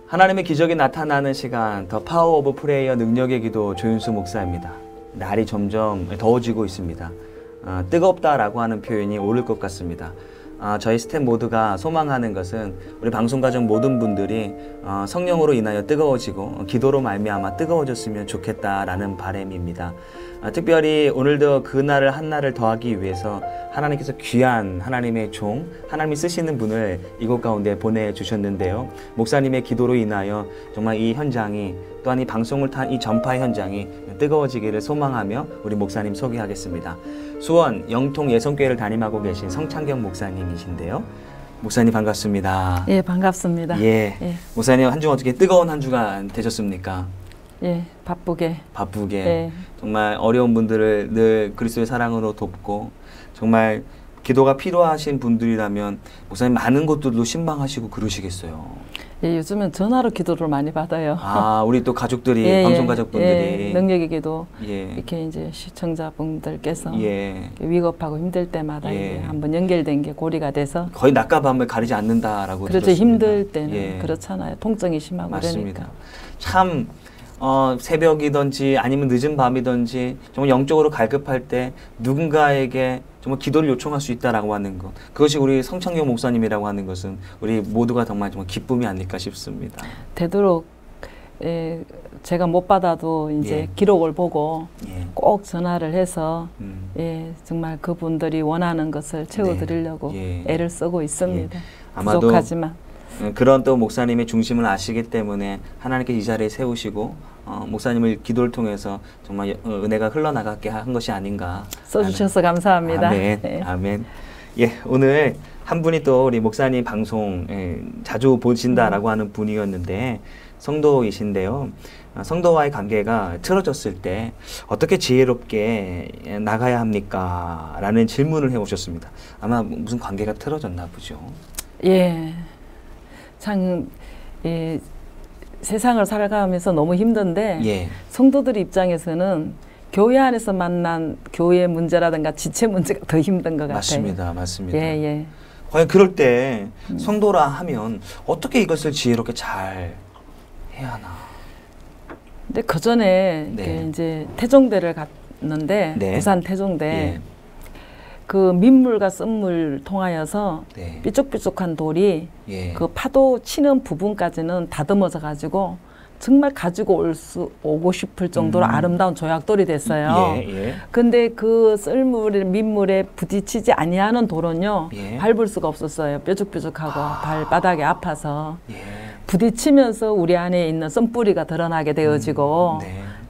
하나님의 기적이 나타나는 시간, 더 파워 오브 프레이어 능력의 기도 조윤수 목사입니다. 날이 점점 더워지고 있습니다. 뜨겁다라고 하는 표현이 옳을 것 같습니다. 저희 스태프 모두가 소망하는 것은 우리 방송가족 모든 분들이 성령으로 인하여 뜨거워지고 기도로 말미암아 뜨거워졌으면 좋겠다라는 바람입니다. 특별히 오늘도 그 날을 한 날을 더하기 위해서 하나님께서 귀한 하나님의 종, 하나님이 쓰시는 분을 이곳 가운데 보내주셨는데요. 목사님의 기도로 인하여 정말 이 현장이 또한 이 방송을 탄 이 전파 현장이 뜨거워지기를 소망하며 우리 목사님 소개하겠습니다. 수원 영통 예성교회를 담임하고 계신 성창경 목사님이신데요. 목사님 반갑습니다. 예, 반갑습니다. 예. 목사님 한 주 어떻게 뜨거운 한 주간 되셨습니까? 예, 바쁘게. 예. 정말 어려운 분들을 늘 그리스도의 사랑으로 돕고 정말 기도가 필요하신 분들이라면 목사님 많은 것들도 신방하시고 그러시겠어요. 예, 요즘은 전화로 기도를 많이 받아요. 우리 또 가족들이 방송 가족분들이 능력의 기도 이렇게 이제 시청자분들께서 위급하고 힘들 때마다 이제 한번 연결된 게 고리가 돼서 거의 낮과 밤을 가리지 않는다라고 그렇죠. 들었습니다. 힘들 때는 그렇잖아요. 통증이 심하고 맞습니다. 그러니까. 참 새벽이든지 아니면 늦은 밤이든지 정말 영적으로 갈급할 때 누군가에게 정말 기도를 요청할 수 있다라고 하는 것, 그것이 우리 성창경 목사님이라고 하는 것은 우리 모두가 정말 기쁨이 아닐까 싶습니다. 되도록 제가 못 받아도 이제 기록을 보고 꼭 전화를 해서 정말 그분들이 원하는 것을 채워드리려고 애를 쓰고 있습니다. 아마도 부족하지만 그런 또 목사님의 중심을 아시기 때문에 하나님께서 이 자리에 세우시고 목사님을 기도를 통해서 정말 은혜가 흘러나가게 한 것이 아닌가. 써주셔서 감사합니다. 아멘. 아멘. 예, 오늘 한 분이 또 우리 목사님 방송 자주 보신다라고 하는 분이었는데 성도이신데요. 성도와의 관계가 틀어졌을 때 어떻게 지혜롭게 나가야 합니까? 라는 질문을 해오셨습니다. 아마 무슨 관계가 틀어졌나 보죠. 예. 참 세상을 살아가면서 너무 힘든데 성도들 입장에서는 교회 안에서 만난 교회 문제라든가 지체 문제가 더 힘든 것 같아요. 맞습니다. 맞습니다. 과연 그럴 때 성도라 하면 어떻게 이것을 지혜롭게 잘 해야 하나? 근데 그 전에 이제 태종대를 갔는데 부산 태종대 그 민물과 썰물 통하여서 삐죽삐죽한 돌이 그 파도 치는 부분까지는 다듬어져 가지고 정말 가지고 오고 싶을 정도로 아름다운 조약돌이 됐어요. 근데 그 썰물에 민물에 부딪히지 아니하는 돌은요 밟을 수가 없었어요. 뾰족뾰족하고 발바닥이 아파서 부딪히면서 우리 안에 있는 썬뿌리가 드러나게 되어지고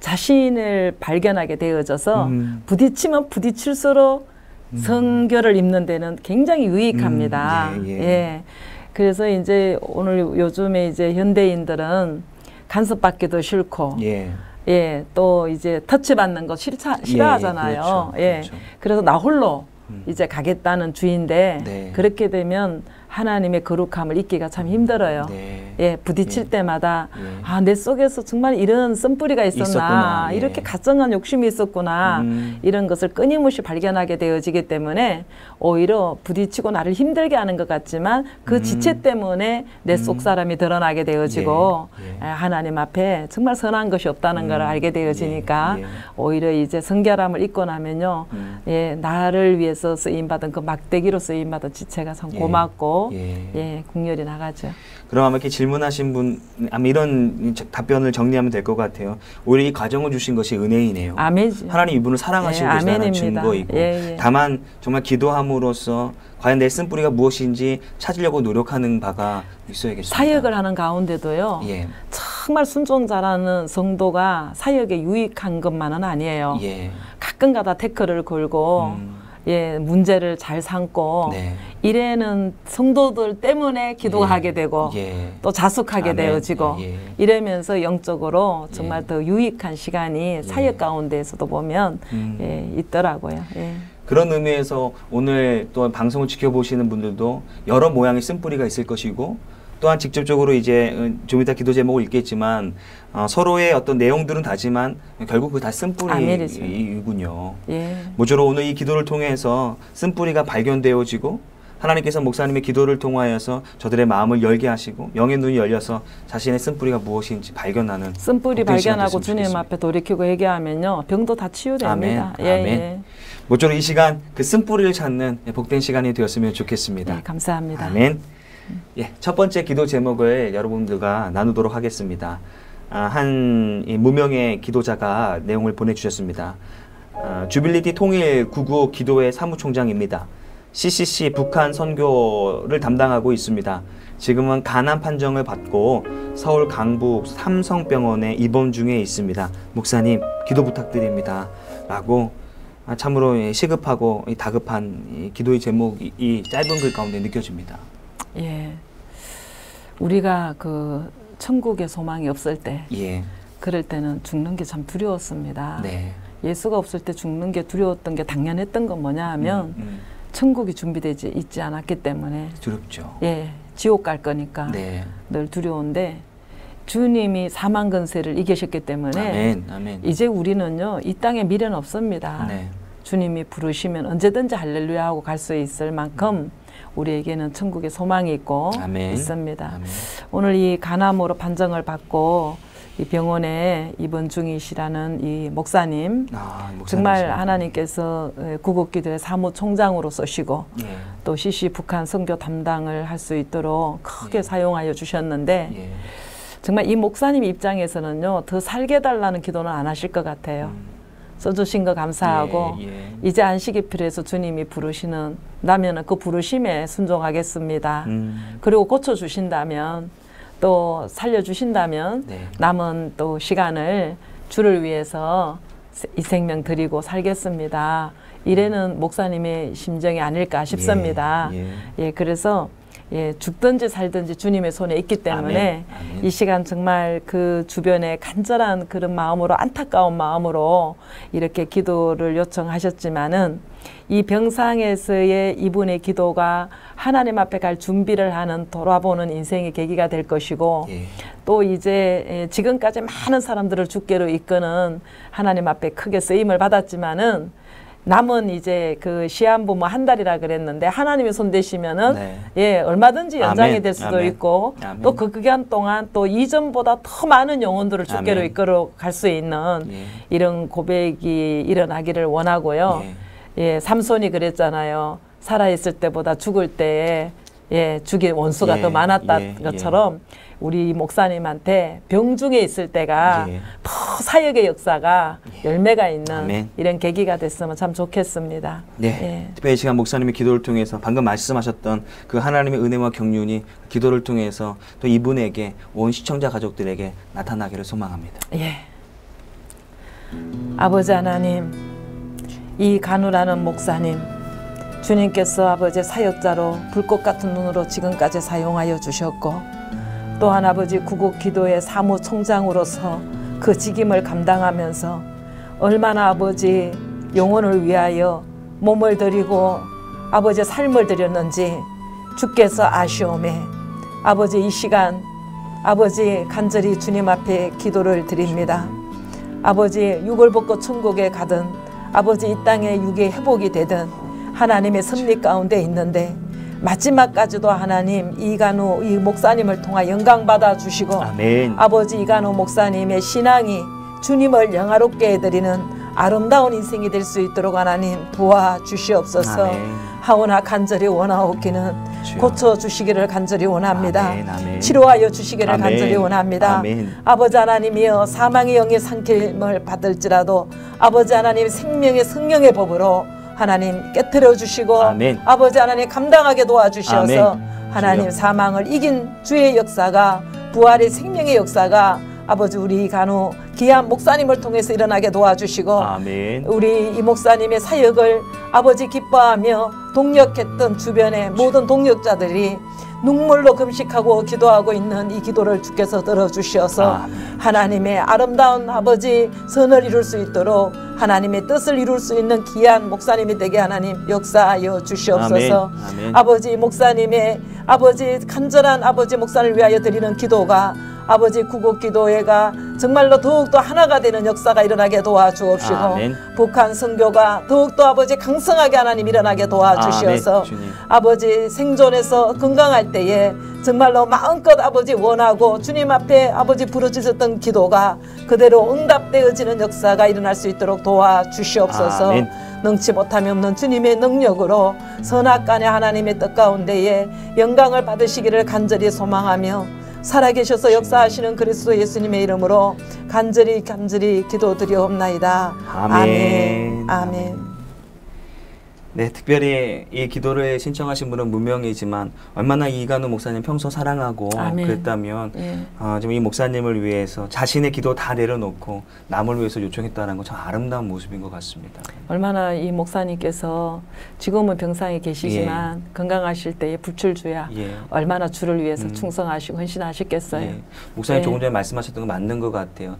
자신을 발견하게 되어져서 부딪히면 부딪힐수록 성결을 입는 데는 굉장히 유익합니다. 그래서 이제 오늘 요즘에 이제 현대인들은 간섭받기도 싫고, 또 이제 터치받는 거 싫어하잖아요. 그렇죠. 그래서 나 홀로 이제 가겠다는 주인데 그렇게 되면 하나님의 거룩함을 잊기가 참 힘들어요. 부딪힐 때마다 내 속에서 정말 이런 썬뿌리가 있었나, 이렇게 가정한 욕심이 있었구나, 이런 것을 끊임없이 발견하게 되어지기 때문에 오히려 부딪히고 나를 힘들게 하는 것 같지만 그 지체 때문에 내 속 사람이 드러나게 되어지고 하나님 앞에 정말 선한 것이 없다는 걸 알게 되어지니까 오히려 이제 성결함을 잊고 나면요 나를 위해서 쓰임받은 그 막대기로 쓰임받은 지체가 참 고맙고 국열이 나가죠. 그럼 아마 이렇게 질문하신 분 아마 이런 답변을 정리하면 될 것 같아요. 오히려 이 과정을 주신 것이 은혜이네요. 아멘이죠. 하나님 이분을 사랑하시고 계시다는 증거이고 다만 정말 기도함으로써 과연 내 쓴뿌리가 무엇인지 찾으려고 노력하는 바가 있어야겠습니다. 사역을 하는 가운데도요. 정말 순종 잘하는 성도가 사역에 유익한 것만은 아니에요. 가끔가다 태클을 걸고 문제를 잘 삼고 이래는 성도들 때문에 기도하게 되고 또 자숙하게 되어지고 이러면서 영적으로 정말 더 유익한 시간이 사역 가운데에서도 보면 있더라고요. 그런 의미에서 오늘 또 방송을 지켜보시는 분들도 여러 모양의 쓴뿌리가 있을 것이고 또한 직접적으로 이제 좀 이따 기도 제목을 읽겠지만 서로의 어떤 내용들은 다지만 결국 그 다 쓴뿌리이군요. 모쪼록 오늘 이 기도를 통해서 쓴뿌리가 발견되어지고 하나님께서 목사님의 기도를 통하여서 저들의 마음을 열게 하시고 영의 눈이 열려서 자신의 쓴뿌리가 무엇인지 발견하는 쓴뿌리 발견하고 주님 앞에 돌이키고 회개하면요 병도 다 치유됩니다. 아멘. 아멘. 모쪼록 이 시간 그 쓴뿌리를 찾는 복된 시간이 되었으면 좋겠습니다. 네, 감사합니다. 아멘. 예, 첫 번째 기도 제목을 여러분들과 나누도록 하겠습니다. 한 무명의 기도자가 내용을 보내주셨습니다. 주빌리티 통일 995 기도회 사무총장입니다. CCC 북한 선교를 담당하고 있습니다. 지금은 간암 판정을 받고 서울 강북 삼성병원에 입원 중에 있습니다. 목사님 기도 부탁드립니다. 라고 참으로 시급하고 다급한 기도의 제목이 짧은 글 가운데 느껴집니다. 예, 우리가 그 천국의 소망이 없을 때 예. 그럴 때는 죽는 게 참 두려웠습니다. 네. 예수가 없을 때 죽는 게 두려웠던 게 당연했던 건 뭐냐 하면 천국이 준비되지 있지 않았기 때문에 두렵죠. 예, 지옥 갈 거니까 네. 늘 두려운데 주님이 사망 근세를 이기셨기 때문에 아멘, 아멘. 이제 우리는요 이 땅에 미래는 없습니다. 네. 주님이 부르시면 언제든지 할렐루야 하고 갈 수 있을 만큼 우리에게는 천국의 소망이 있고 아멘. 있습니다. 아멘. 오늘 이 간암으로 판정을 받고 이 병원에 입원 중이시라는 이 목사님, 정말 하나님께서 구국기도회 사무총장으로 쓰시고 예. 또 CC 북한 선교 담당을 할 수 있도록 크게 사용하여 주셨는데 정말 이 목사님 입장에서는요 더 살게 해달라는 기도는 안 하실 것 같아요. 써주신 거 감사하고 이제 안식이 필요해서 주님이 부르시는 나면은 그 부르심에 순종하겠습니다. 그리고 고쳐주신다면 또 살려주신다면 남은 또 시간을 주를 위해서 이 생명 드리고 살겠습니다. 이래는 목사님의 심정이 아닐까 싶습니다. 예, 그래서 예, 죽든지 살든지 주님의 손에 있기 때문에 아멘. 이 시간 정말 그 주변에 간절한 그런 마음으로 안타까운 마음으로 이렇게 기도를 요청하셨지만은 이 병상에서의 이분의 기도가 하나님 앞에 갈 준비를 하는 돌아보는 인생의 계기가 될 것이고 또 이제 지금까지 많은 사람들을 주께로 이끄는 하나님 앞에 크게 쓰임을 받았지만은 남은 이제 그 시한부 뭐 한 달이라 그랬는데 하나님이 손대시면은 예 얼마든지 연장이 아멘. 될 수도 아멘. 있고 또 그 기간 동안 또 이전보다 더 많은 영혼들을 주께로 이끌어 갈 수 있는 이런 고백이 일어나기를 원하고요. 예, 삼손이 그랬잖아요. 살아있을 때보다 죽을 때에 예, 죽의 원수가 더 많았다는 것처럼 우리 목사님한테 병중에 있을 때가 더 사역의 역사가 열매가 있는 아멘. 이런 계기가 됐으면 참 좋겠습니다. 네, 특별히 시간 목사님의 기도를 통해서 방금 말씀하셨던 그 하나님의 은혜와 경륜이 기도를 통해서 또 이분에게 온 시청자 가족들에게 나타나기를 소망합니다. 예. 아버지 하나님, 이 간우라는 목사님 주님께서 아버지 사역자로 불꽃 같은 눈으로 지금까지 사용하여 주셨고 또한 아버지 구국기도회 사무총장으로서 그 직임을 감당하면서 얼마나 아버지 영혼을 위하여 몸을 드리고 아버지 삶을 드렸는지 주께서 아시오매 아버지 이 시간 아버지 간절히 주님 앞에 기도를 드립니다. 아버지 육을 벗고 천국에 가든 아버지 이 땅의 육의 회복이 되든 하나님의 섭리 가운데 있는데 마지막까지도 하나님 이간우 이 목사님을 통하 영광 받아 주시고 아멘. 아버지 이간우 목사님의 신앙이 주님을 영화롭게 해드리는 아름다운 인생이 될 수 있도록 하나님 도와주시옵소서. 아멘. 하오나 간절히 원하옵기는 고쳐주시기를 간절히 원합니다. 아멘, 아멘. 치료하여 주시기를 아멘. 간절히 원합니다. 아멘. 아버지 하나님이여 사망의 영의 상길을 받을지라도 아버지 하나님 생명의 성령의 법으로 하나님 깨트려 주시고 아멘. 아버지 하나님 감당하게 도와주셔서 아멘. 하나님 사망을 이긴 주의 역사가 부활의 생명의 역사가 아버지 우리 간우 귀한 목사님을 통해서 일어나게 도와주시고 아멘. 우리 이 목사님의 사역을 아버지 기뻐하며 동력했던 주변의 모든 동력자들이 눈물로 금식하고 기도하고 있는 이 기도를 주께서 들어주셔서 하나님의 아름다운 아버지 선을 이룰 수 있도록 하나님의 뜻을 이룰 수 있는 귀한 목사님이 되게 하나님 역사하여 주시옵소서. 아멘. 아버지 목사님의 아버지 간절한 아버지 목사를 위하여 드리는 기도가 아버지 구국기도회가 정말로 더욱더 하나가 되는 역사가 일어나게 도와주옵시고 아멘. 북한 선교가 더욱더 아버지 강성하게 하나님 일어나게 도와주시어서 아버지 생존해서 건강할 때에 정말로 마음껏 아버지 원하고 주님 앞에 아버지 부르짖었던 기도가 그대로 응답되어지는 역사가 일어날 수 있도록 도와주시옵소서. 아멘. 능치 못함이 없는 주님의 능력으로 선악간의 하나님의 뜻 가운데에 영광을 받으시기를 간절히 소망하며 살아계셔서 역사하시는 그리스도 예수님의 이름으로 간절히 기도드리옵나이다. 아멘. 아멘. 네, 특별히 이 기도를 신청하신 분은 무명이지만 얼마나 이간우 목사님 평소 사랑하고 아멘. 그랬다면 예. 지금 이 목사님을 위해서 자신의 기도 다 내려놓고 남을 위해서 요청했다는 건 참 아름다운 모습인 것 같습니다. 얼마나 이 목사님께서 지금은 병상에 계시지만 건강하실 때에 불출주야 얼마나 주를 위해서 충성하시고 헌신하셨겠어요. 목사님 조금 전에 말씀하셨던 건 맞는 것 같아요.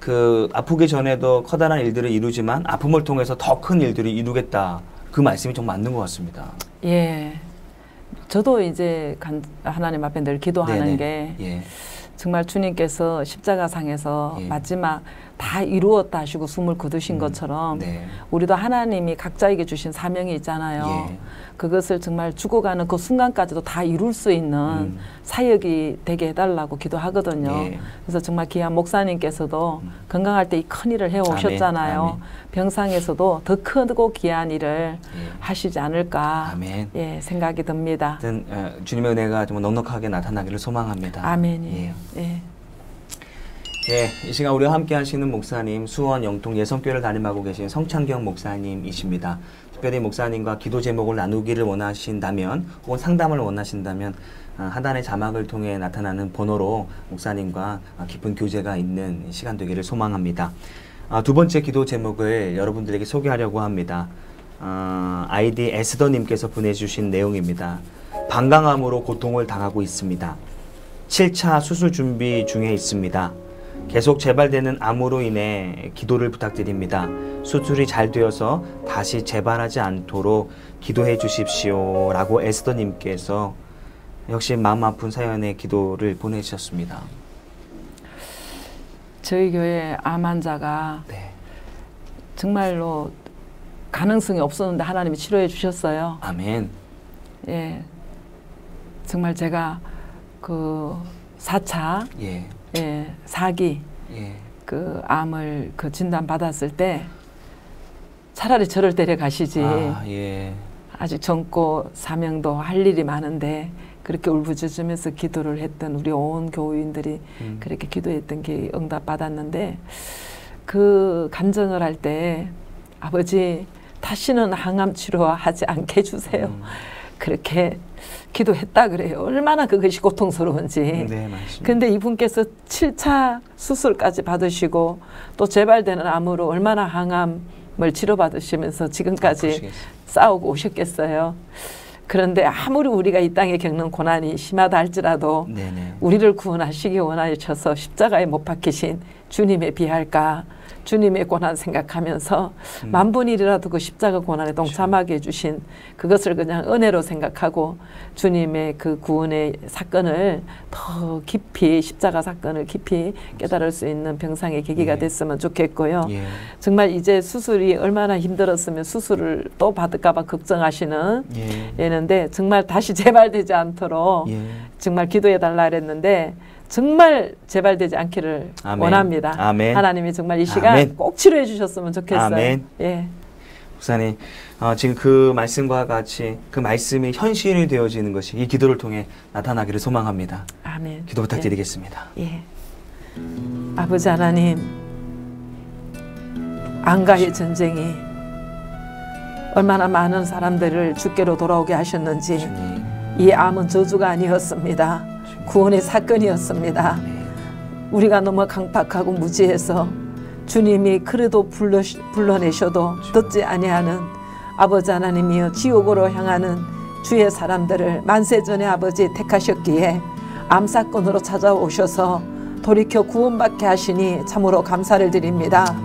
그 아프기 전에도 커다란 일들을 이루지만 아픔을 통해서 더 큰 일들을 이루겠다. 그 말씀이 좀 맞는 것 같습니다. 예. 저도 이제 하나님 앞에 늘 기도하는 게 정말 주님께서 십자가상에서 마지막 다 이루었다 하시고 숨을 거두신 것처럼 우리도 하나님이 각자에게 주신 사명이 있잖아요. 그것을 정말 죽어가는 그 순간까지도 다 이룰 수 있는 사역이 되게 해달라고 기도하거든요. 그래서 정말 귀한 목사님께서도 건강할 때 이 큰 일을 해오셨잖아요. 아멘. 병상에서도 더 크고 귀한 일을 하시지 않을까 생각이 듭니다. 주님의 은혜가 좀 넉넉하게 나타나기를 소망합니다. 아멘이에요. 이 시간 우리와 함께 하시는 목사님, 수원 영통 예성교회를 담임하고 계신 성창경 목사님이십니다. 특별히 목사님과 기도 제목을 나누기를 원하신다면 혹은 상담을 원하신다면 하단의 자막을 통해 나타나는 번호로 목사님과 깊은 교제가 있는 시간 되기를 소망합니다. 두 번째 기도 제목을 여러분들에게 소개하려고 합니다. 아이디 에스더님께서 보내주신 내용입니다. 방광암으로 고통을 당하고 있습니다. 7차 수술 준비 중에 있습니다. 계속 재발되는 암으로 인해 기도를 부탁드립니다. 수술이 잘 되어서 다시 재발하지 않도록 기도해 주십시오. 라고 에스더님께서 역시 마음 아픈 사연의 기도를 보내주셨습니다. 저희 교회 암 환자가 정말로 가능성이 없었는데 하나님이 치료해 주셨어요. 아멘. 예, 정말 제가 그 4차 4기 그 암을 그 진단 받았을 때 차라리 저를 데려가시지. 아직 젊고 사명도 할 일이 많은데 그렇게 울부짖으면서 기도를 했던 우리 온 교우인들이 그렇게 기도했던 게 응답받았는데 그 간증을 할 때 아버지 다시는 항암 치료하지 않게 해주세요. 그렇게 기도했다 그래요. 얼마나 그것이 고통스러운지. 근데 이분께서 7차 수술까지 받으시고 또 재발되는 암으로 얼마나 항암을 치료받으시면서 지금까지 싸우고 오셨겠어요. 그런데 아무리 우리가 이 땅에 겪는 고난이 심하다 할지라도 우리를 구원하시기 원하셔서 십자가에 못 박히신 주님에 비할까 주님의 고난 생각하면서 만분일이라도 그 십자가 고난에 동참하게 해주신 그것을 그냥 은혜로 생각하고 주님의 그 구원의 사건을 더 깊이 십자가 사건을 깊이 깨달을 수 있는 병상의 계기가 됐으면 좋겠고요. 정말 이제 수술이 얼마나 힘들었으면 수술을 또 받을까 봐 걱정하시는 예는데 정말 다시 재발되지 않도록 정말 기도해 달라 그랬는데 정말 재발되지 않기를 원합니다. 하나님이 정말 이 시간 꼭 치료해 주셨으면 좋겠어요. 목사님, 지금 그 말씀과 같이 그 말씀이 현실이 되어지는 것이 이 기도를 통해 나타나기를 소망합니다. 아멘. 기도 부탁드리겠습니다. 아버지 하나님, 암과의 전쟁이 얼마나 많은 사람들을 주께로 돌아오게 하셨는지 이 암은 저주가 아니었습니다. 구원의 사건이었습니다. 우리가 너무 강박하고 무지해서 주님이 그래도 불러내셔도 듣지 아니하는 아버지 하나님이여 지옥으로 향하는 주의 사람들을 만세전에 아버지 택하셨기에 암사건으로 찾아오셔서 돌이켜 구원받게 하시니 참으로 감사를 드립니다.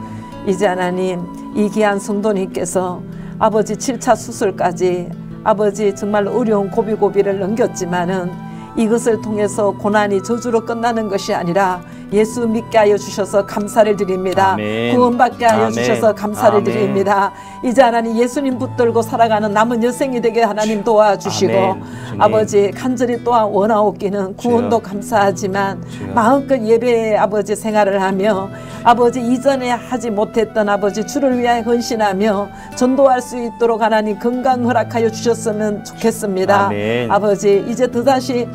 이제 하나님 이 귀한 성도님께서 아버지 7차 수술까지 아버지 정말 어려운 고비고비를 넘겼지만은 이것을 통해서 고난이 저주로 끝나는 것이 아니라 예수 믿게 하여 주셔서 감사를 드립니다. 아멘. 구원받게 하여 아멘. 주셔서 감사를 아멘. 드립니다. 이제 하나님 예수님 붙들고 살아가는 남은 여생이 되게 하나님 도와주시고 아멘. 아버지 간절히 또한 원하옵기는 구원도 감사하지만 마음껏 예배의 아버지 생활을 하며 아버지 이전에 하지 못했던 아버지 주를 위하여 헌신하며 전도할 수 있도록 하나님 건강 허락하여 주셨으면 좋겠습니다. 아멘. 아버지 이제 또다시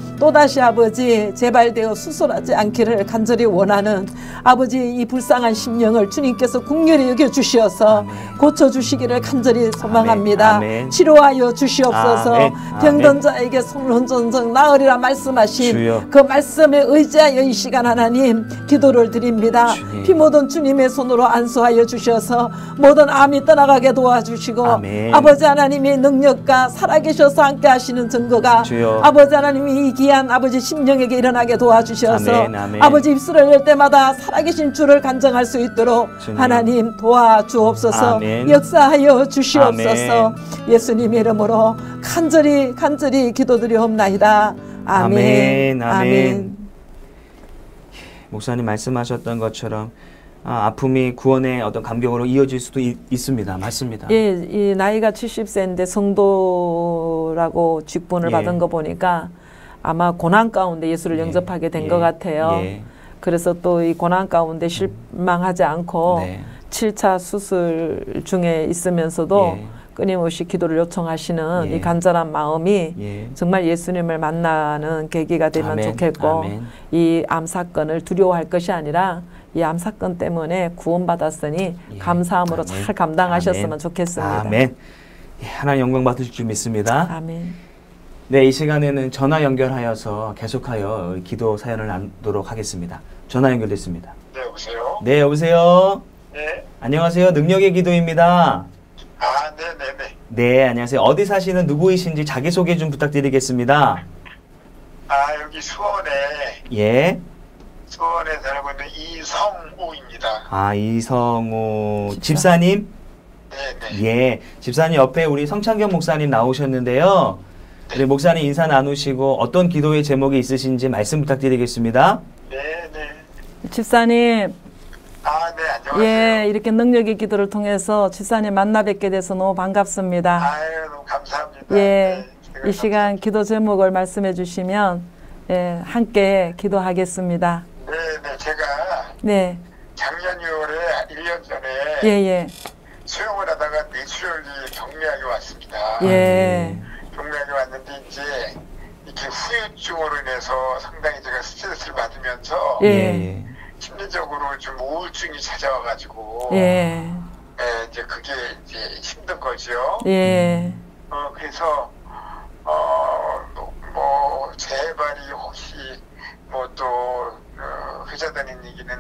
아버지 재발되어 수술하지 않기를 간절히 원하는 아버지 이 불쌍한 심령을 주님께서 국률히 여겨주시어서 고쳐주시기를 간절히 소망합니다. 아멘. 치료하여 주시옵소서. 아멘. 병든 자에게 성론전정 나으리라 말씀하신 주여. 그 말씀에 의지하여 이 시간 하나님 기도를 드립니다. 피 묻은 주님의 손으로 안수하여 주셔서 모든 암이 떠나가게 도와주시고 아멘. 아버지 하나님의 능력과 살아계셔서 함께 하시는 증거가 주여. 아버지 하나님이 이 귀한 아버지 심령에게 일어나게 도와주셔서 아멘. 아멘. 아버지 입술을 열 때마다 살아계신 주를 간증할 수 있도록 주님. 하나님 도와주옵소서. 아멘. 역사하여 주시옵소서. 아멘. 예수님의 이름으로 간절히 기도드리옵나이다. 아멘. 아멘. 목사님 말씀하셨던 것처럼 아픔이 구원의 어떤 감격으로 이어질 수도 있습니다. 맞습니다. 예, 이 나이가 70세인데 성도라고 직분을 받은 거 보니까 아마 고난 가운데 예수를 영접하게 된 것 같아요. 그래서 또 이 고난 가운데 실망하지 않고 7차 수술 중에 있으면서도 끊임없이 기도를 요청하시는 이 간절한 마음이 정말 예수님을 만나는 계기가 되면 아멘. 좋겠고 아멘. 이 암 사건을 두려워할 것이 아니라 이 암 사건 때문에 구원받았으니 감사함으로 아멘. 잘 감당하셨으면 아멘. 좋겠습니다. 아멘. 하나님 영광 받으실 줄 믿습니다. 아멘. 네, 이 시간에는 전화 연결하여서 계속하여 기도 사연을 나누도록 하겠습니다. 전화 연결됐습니다. 네, 여보세요? 네, 여보세요? 네. 안녕하세요. 능력의 기도입니다. 네네네. 네, 안녕하세요. 어디 사시는 누구이신지 자기소개 좀 부탁드리겠습니다. 여기 수원에 살고 있는 이성우입니다. 이성우 집사님? 네네. 예, 집사님 옆에 우리 성창경 목사님 나오셨는데요. 우리 목사님 인사 나누시고 어떤 기도의 제목이 있으신지 말씀 부탁드리겠습니다. 네네. 집사님, 네, 안녕하세요. 예, 이렇게 능력의 기도를 통해서 집사님 만나 뵙게 돼서 너무 반갑습니다. 너무 감사합니다. 예, 네, 이 시간 기도 제목을 말씀해 주시면 함께 기도하겠습니다. 네네. 제가 작년 6월에 1년 전에 수영을 하다가 뇌출혈이 경미하게 왔습니다. 경미하게 왔는데 이제 이렇게 후유증으로 인해서 상당히 제가 스트레스를 받으면서 심리적으로 좀 우울증이 찾아와가지고 이제 그게 이제 힘든 거죠. 그래서 뭐 재발이 혹시 뭐 또 회자 다닌 얘기는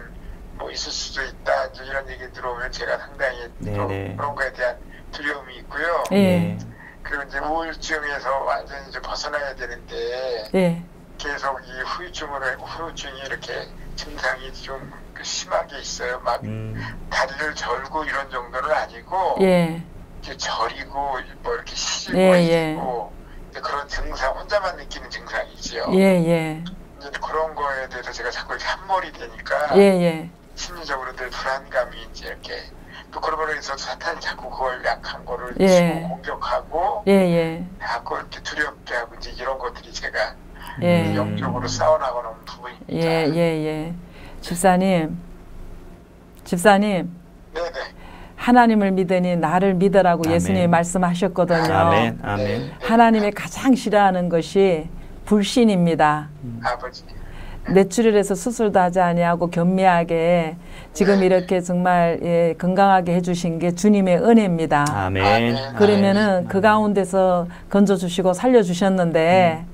뭐 있을 수도 있다 이제 이런 얘기 들어오면 제가 상당히 또 그런 거에 대한 두려움이 있고요. 그리고 이제 우울증에서 완전히 이제 벗어나야 되는데 계속 이 후유증이 이렇게 증상이 좀 심하게 있어요. 막 다리를 절고 이런 정도는 아니고 이렇게 저리고 뭐 이렇게 시리고 있고 그런 증상 혼자만 느끼는 증상이지요. 이제 그런 거에 대해서 제가 자꾸 이렇게 함몰이 되니까 심리적으로 늘 불안감이 이제 이렇게 또 그러므로 해서 사탄이 자꾸 그걸 약한 거를 치고 공격하고 자꾸 이렇게 두렵게 하고 이제 이런 것들이 제가 영적으로 싸워나가는 부분입니다. 집사님. 네네. 하나님을 믿으니 나를 믿으라고 아멘. 예수님이 말씀하셨거든요. 아멘. 하나님이 가장 싫어하는 것이 불신입니다. 아버지. 뇌출혈해서 수술도 하지 아니하고 겸미하게 지금 이렇게 정말 건강하게 해주신 게 주님의 은혜입니다. 아멘. 그러면은 그 가운데서 건져주시고 살려주셨는데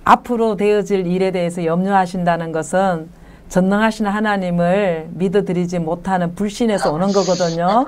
앞으로 되어질 일에 대해서 염려하신다는 것은 전능하신 하나님을 믿어드리지 못하는 불신에서 오는 거거든요.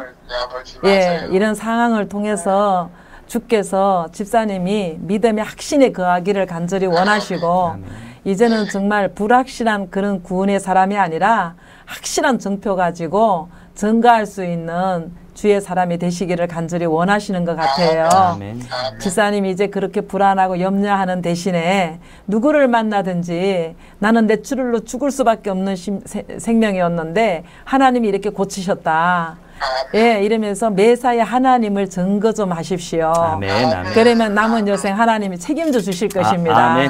이런 상황을 통해서 주께서 집사님이 믿음의 확신에 거하기를 간절히 원하시고 이제는 정말 불확실한 그런 구원의 사람이 아니라 확실한 정표 가지고 전가할 수 있는 주의 사람이 되시기를 간절히 원하시는 것 같아요. 아멘. 집사님이 이제 그렇게 불안하고 염려하는 대신에 누구를 만나든지 나는 내 출혈로 죽을 수밖에 없는 생명이었는데 하나님이 이렇게 고치셨다. 예, 이러면서 매사에 하나님을 증거 좀 하십시오. 아멘, 아멘. 그러면 남은 여생 하나님이 책임져 주실 것입니다. 아멘.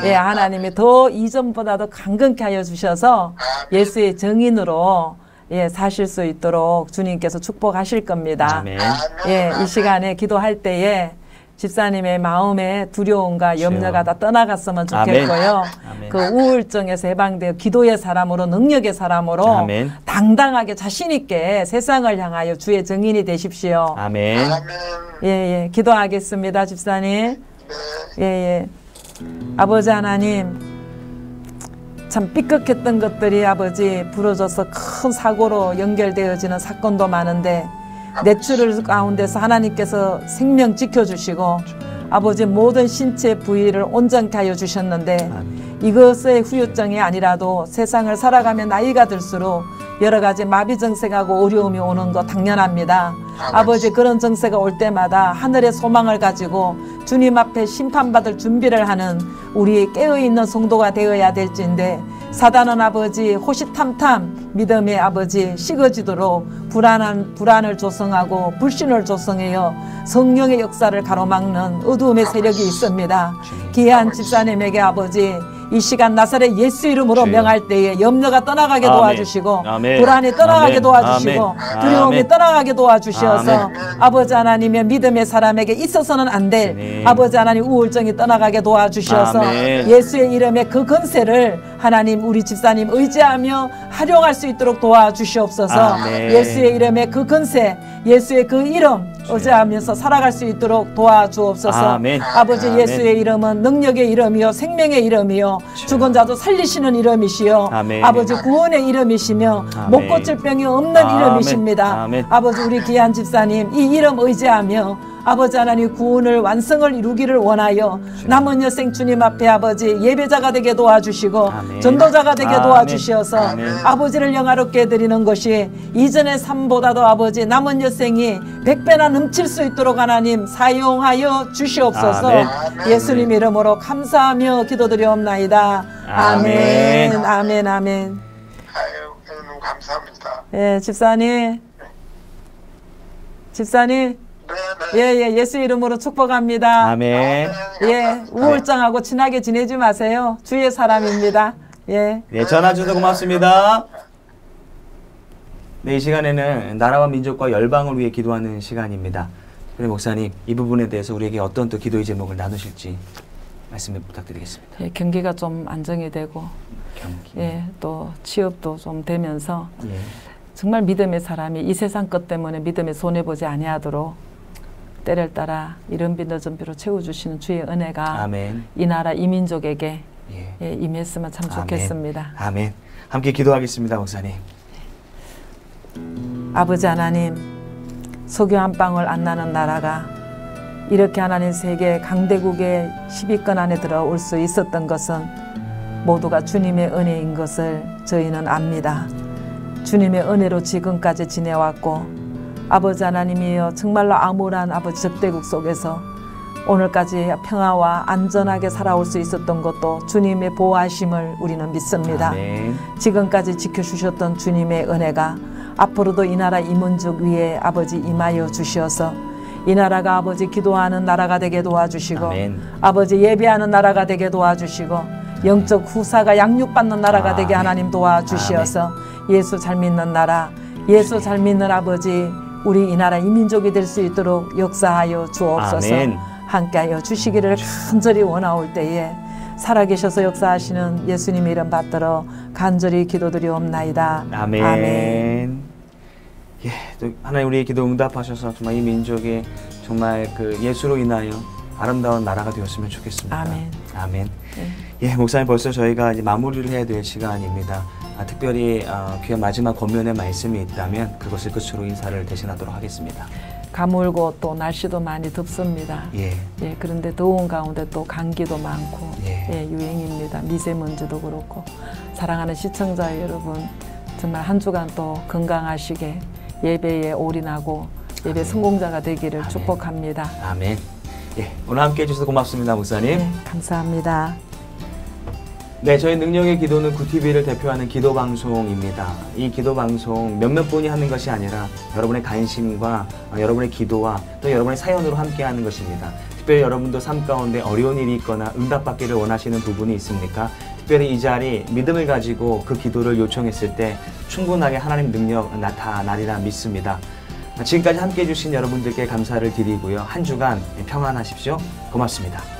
예, 하나님이 더 이전보다도 강건케 하여 주셔서 예수의 증인으로 예, 사실 수 있도록 주님께서 축복하실 겁니다. 아멘. 예, 이 시간에 기도할 때에 집사님의 마음의 두려움과 염려가 다 떠나갔으면 좋겠고요. 아멘. 그 우울증에서 해방되어 기도의 사람으로 능력의 사람으로 아멘. 당당하게 자신 있게 세상을 향하여 주의 증인이 되십시오. 아멘. 예, 예. 기도하겠습니다, 집사님. 예, 예. 아버지 하나님, 참 삐끗했던 것들이 아버지 부러져서 큰 사고로 연결되어지는 사건도 많은데 내추럴 가운데서 하나님께서 생명 지켜주시고 아버지 모든 신체 부위를 온전케 하여 주셨는데 이것의 후유증이 아니라도 세상을 살아가며 나이가 들수록 여러 가지 마비 증세하고 어려움이 오는 거 당연합니다. 아버지 그런 증세가 올 때마다 하늘의 소망을 가지고 주님 앞에 심판받을 준비를 하는 우리 깨어있는 성도가 되어야 될진데 사단은 아버지 호시탐탐 믿음의 아버지 식어지도록 불안을 조성하고 불신을 조성하여 성령의 역사를 가로막는 어두움의 세력이 있습니다. 귀한 집사님에게 아버지 이 시간 나사렛 예수 이름으로 주여. 명할 때에 염려가 떠나가게 아멘. 도와주시고 아멘. 불안이 떠나가게 아멘. 도와주시고 아멘. 두려움이 아멘. 떠나가게 도와주시어서 아멘. 아버지 하나님의 믿음의 사람에게 있어서는 안 될 아멘. 아버지 하나님 우울증이 떠나가게 도와주시어서 아멘. 예수의 이름에 그 건세를 하나님 우리 집사님 의지하며 활용할 수 있도록 도와주시옵소서. 아멘. 예수의 이름에 그 건세 예수의 그 이름 의지하면서 살아갈 수 있도록 도와주옵소서. 아멘. 아버지 아멘. 예수의 이름은 능력의 이름이요 생명의 이름이요 죽은 자도 살리시는 이름이시요 아멘. 아버지 구원의 이름이시며 아멘. 못 고칠 병이 없는 아멘. 이름이십니다. 아멘. 아버지 우리 귀한 집사님 이 이름 의지하며 아버지 하나님 구원을 완성을 이루기를 원하여 남은 여생 주님 앞에 아버지 예배자가 되게 도와주시고 아멘. 전도자가 되게 아멘. 도와주시어서 아멘. 아버지를 영화롭게 드리는 것이 이전의 삶보다도 아버지 남은 여생이 100배나 넘칠 수 있도록 하나님 사용하여 주시옵소서. 아멘. 예수님 이름으로 감사하며 기도드리옵나이다. 아멘. 아멘. 아멘. 아멘. 아유, 너무 감사합니다. 예, 집사님 예, 예수 이름으로 축복합니다. 아멘. 예, 우울증하고 친하게 지내지 마세요. 주의 사람입니다. 예. 네, 전화 주셔서 고맙습니다. 네, 이 시간에는 나라와 민족과 열방을 위해 기도하는 시간입니다. 그래 목사님, 이 부분에 대해서 우리에게 어떤 또 기도의 제목을 나누실지 말씀을 부탁드리겠습니다. 예, 경기가 좀 안정이 되고 경기. 예, 또 취업도 좀 되면서 예. 정말 믿음의 사람이 이 세상 것 때문에 믿음에 손해보지 아니하도록 때를 따라 이른 비 늦은 비로 채워주시는 주의 은혜가 아멘. 이 나라 이 민족에게 예. 예, 임했으면 참 좋겠습니다. 아멘. 함께 기도하겠습니다, 목사님. 아버지 하나님, 석유 한 방울 안 나는 나라가 이렇게 하나님 세계 강대국의 10위권 안에 들어올 수 있었던 것은 모두가 주님의 은혜인 것을 저희는 압니다. 주님의 은혜로 지금까지 지내왔고 아버지 하나님이여 정말로 암울한 아버지 적대국 속에서 오늘까지 평화와 안전하게 살아올 수 있었던 것도 주님의 보호하심을 우리는 믿습니다. 아멘. 지금까지 지켜주셨던 주님의 은혜가 앞으로도 이 나라 이 민족 위에 아버지 임하여 주시어서 이 나라가 아버지 기도하는 나라가 되게 도와주시고 아멘. 아버지 예배하는 나라가 되게 도와주시고 영적 후사가 양육받는 나라가 되게 하나님 도와주시어서 예수 잘 믿는 나라, 예수 잘 믿는 아버지 우리 이 나라 이 민족이 될 수 있도록 역사하여 주옵소서. 아멘. 함께하여 주시기를 간절히 원하올 때에 살아계셔서 역사하시는 예수님 이름 받들어 간절히 기도드리옵나이다. 아멘. 아멘. 예, 또 하나님 우리의 기도 응답하셔서 정말 이 민족이 정말 그 예수로 인하여 아름다운 나라가 되었으면 좋겠습니다. 아멘. 아멘. 예, 목사님 벌써 저희가 이제 마무리를 해야 될 시간입니다. 특별히 귀한 마지막 권면의 말씀이 있다면 그것을 끝으로 인사를 대신하도록 하겠습니다. 가물고 또 날씨도 많이 덥습니다. 예. 예, 그런데 더운 가운데 또 감기도 많고 예. 예, 유행입니다. 미세먼지도 그렇고 사랑하는 시청자 여러분 정말 한 주간 또 건강하시게 예배에 올인하고 예배 성공자가 되기를 아멘. 축복합니다. 아멘. 예, 오늘 함께 해주셔서 고맙습니다, 목사님. 네, 감사합니다. 네, 저희 능력의 기도는 구TV를 대표하는 기도 방송입니다. 이 기도 방송 몇몇 분이 하는 것이 아니라 여러분의 관심과 여러분의 기도와 또 여러분의 사연으로 함께 하는 것입니다. 특별히 여러분도 삶 가운데 어려운 일이 있거나 응답받기를 원하시는 부분이 있습니까? 특별히 이 자리 믿음을 가지고 그 기도를 요청했을 때 충분하게 하나님 능력 나타나리라 믿습니다. 지금까지 함께 해주신 여러분들께 감사를 드리고요. 한 주간 평안하십시오. 고맙습니다.